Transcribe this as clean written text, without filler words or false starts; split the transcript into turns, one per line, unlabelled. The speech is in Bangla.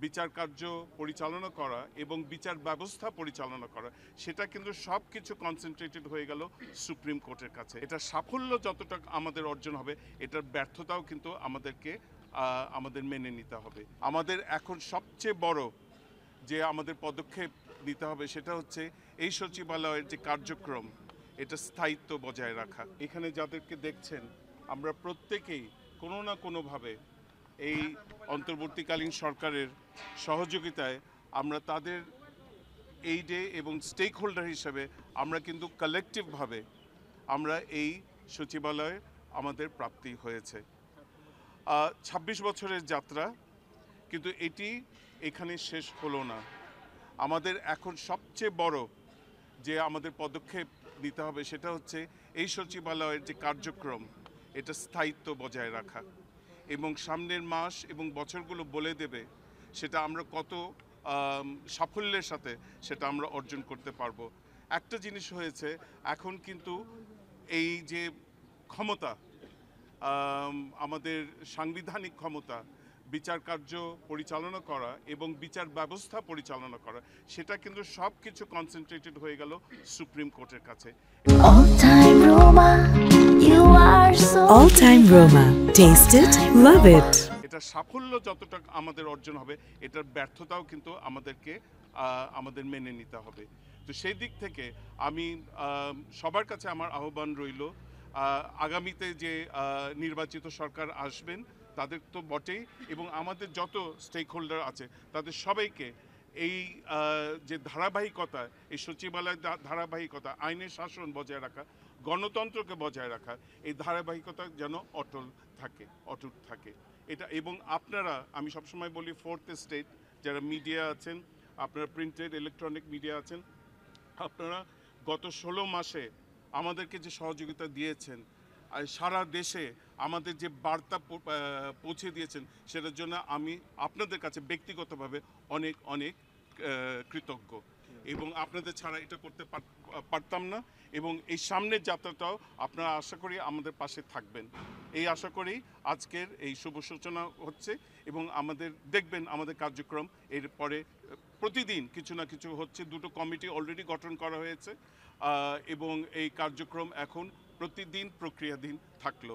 বিচার কার্য পরিচালনা করা এবং বিচার ব্যবস্থা পরিচালনা করা, সেটা কিন্তু সব কিছু কনসেন্ট্রেটেড হয়ে গেল সুপ্রিম কোর্টের কাছে। এটা সাফল্য যতটা আমাদের অর্জন হবে, এটার ব্যর্থতাও কিন্তু আমাদের মেনে নিতে হবে। আমাদের এখন সবচেয়ে বড় যে আমাদের পদক্ষেপ নিতে হবে সেটা হচ্ছে এই সচিবালয়ের যে কার্যক্রম, এটা স্থায়িত্ব বজায় রাখা। এখানে যাদেরকে দেখছেন, আমরা প্রত্যেকেই কোনো না কোনোভাবে এই অন্তর্বর্তীকালীন সরকারের সহযোগিতায় আমরা তাদের এইডে এবং স্টেক হোল্ডার হিসেবে আমরা কিন্তু কালেকটিভভাবে আমরা এই সচিবালয়ে আমাদের প্রাপ্তি হয়েছে। ২৬ বছরের যাত্রা, কিন্তু এটি এখানে শেষ হলো না। আমাদের এখন সবচেয়ে বড় যে আমাদের পদক্ষেপ নিতে হবে সেটা হচ্ছে এই সচিবালয়ের যে কার্যক্রম, এটা স্থায়িত্ব বজায় রাখা এবং সামনের মাস এবং বছরগুলো বলে দেবে সেটা আমরা কত সাফল্যের সাথে সেটা আমরা অর্জন করতে পারবো। একটা জিনিস হয়েছে, এখন কিন্তু এই যে ক্ষমতা, আমাদের সাংবিধানিক ক্ষমতা, বিচার কার্য পরিচালনা করা এবং বিচার ব্যবস্থা পরিচালনা করা, সেটা কিন্তু সব কিছু কনসেন্ট্রেটেড হয়ে গেল সুপ্রিম কোর্টের কাছে।
All Time Roma. Taste it, love it.
এটা সাফল্য যতটা আমাদের অর্জন হবে, এটার ব্যর্থতাও কিন্তু আমাদের মেনে নিতে হবে। তো সেই দিক থেকে আমি সবার কাছে আমার আহ্বান রইল, আগামীতে যে নির্বাচিত সরকার আসবেন তাদের তো বটেই, এবং আমাদের যত স্টেক হোল্ডার আছে তাদের সবাইকে এই যে ধারাবাহিকতা, এই সচিবালয়ের ধারাবাহিকতা, আইনের শাসন বজায় রাখা, গণতন্ত্রকে বজায় রাখা, এই ধারাবাহিকতা যেন অটুট থাকে এটা। এবং আপনারা, আমি সবসময় বলি, ফোর্থ স্টেট যারা মিডিয়া আছেন, আপনারা প্রিন্টেড ইলেকট্রনিক মিডিয়া আছেন, আপনারা গত 16 মাসে আমাদেরকে যে সহযোগিতা দিয়েছেন, আর সারা দেশে আমাদের যে বার্তা পৌঁছে দিয়েছেন, সেটার জন্য আমি আপনাদের কাছে ব্যক্তিগতভাবে অনেক অনেক কৃতজ্ঞ। এবং আপনাদের ছাড়া এটা করতে পারতাম না। এবং এই সামনের যাত্রাটাও আপনারা আশা করি আমাদের পাশে থাকবেন, এই আশা করেই আজকের এই শুভ সূচনা হচ্ছে। এবং আমাদের দেখবেন আমাদের কার্যক্রম এরপরে প্রতিদিন কিছু না কিছু হচ্ছে। 2টো কমিটি অলরেডি গঠন করা হয়েছে এবং এই কার্যক্রম এখন প্রতিদিন প্রক্রিয়াধীন থাকলো।